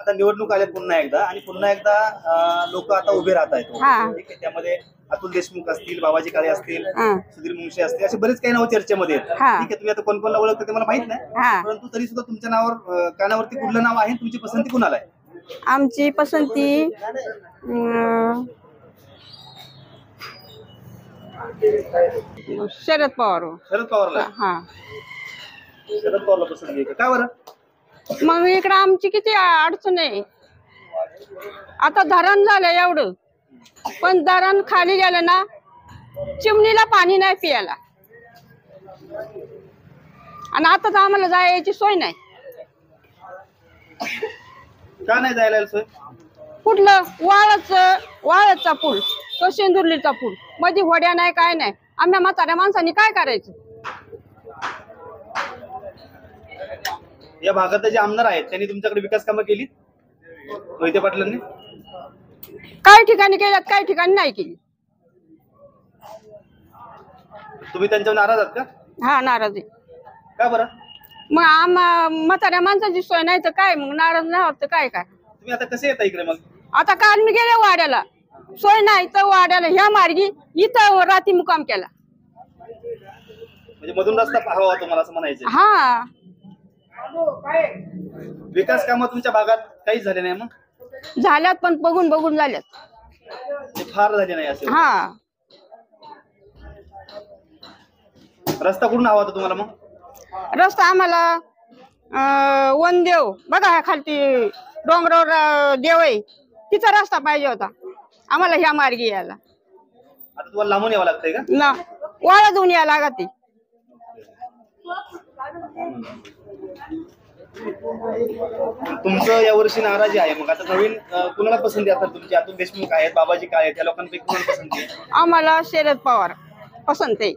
आता निवडणूक आल्या पुन्हा एकदा आणि पुन्हा एकदा लोक आता उभे राहत आहेत. ठीक आहे, त्यामध्ये अतुल देशमुख असतील, बाबाजी काळे असतील, सुधीर मुंगशे असतील, असे बरेच काही नाव चर्चेमध्ये आहेत. ठीक आहे, तुम्ही आता कोण कोणला ओळखता ते मला माहित नाही, परंतु तरी सुद्धा तुमच्या नावावर कानावरती कुठलं नाव आहे, तुमची पसंती कुणाला आहे? आमची पसंती शरद पवार. शरद पवारला. शरद पवारला पसंती आहे का बरं? मग इकडे आमची किती अडचण आहे. आता धरण झालं एवढं, पण धरण खाली गेलं ना, चिमणीला पाणी नाही प्यायला. आणि आता तर आम्हाला जायची सोय नाही. का नाही जायला सोय? कुठलं वाळचा पूल, तो शेंदुर्लीचा पूल, मध्ये होड्या नाही, काय नाही. आम्ही म्हाताऱ्या माणसांनी काय करायचं? या भागात जे आमदार आहेत त्यांनी तुमच्याकडे विकास कामं केली मोहिते पाटलांनी? काही ठिकाणी केल्यात, काही ठिकाणी नाही केली. तुम्ही त्यांच्यावर नाराज आहात का? हा, नाराज आहे. का बरं? मग म्हाताऱ्या माणसाची सोय नाही तर काय, मग नाराज नाही होत काय काय. तुम्ही आता कसे येता इकडे? मग आता काल मी गेले वाड्याला, सोय नाही तर वाड्याला ह्या मार्गी इथं रात्री मुक्काम केला. म्हणजे मधून रस्ता हवा तुम्हाला असं म्हणायचं? हा. विकास कामं तुमच्या भागात काहीच झाले नाही? मग झाल्यात, पण बघून बघून झाल्यात, फार झाले नाही असं? हा. रस्ता कुठून हवा होता तुम्हाला? मग रस्ता आम्हाला वनदेव बघा, खालती डोंगरावर देव आहे, तिचा रस्ता पाहिजे होता आम्हाला ह्या मार्गी यायला. आता तुम्हाला लांबून यावं लागतंय का? ना, वाळा जाऊन यायला लागते. तुमचं यावर्षी नाराजी आहे. मग आता नवीन कुणाला पसंती असतात तुमची? अतुल देशमुख आहेत, बाबाजी काळे आहेत, या लोकांपैकी कुणाला पसंती आहे? आम्हाला शरद पवार पसंत आहे.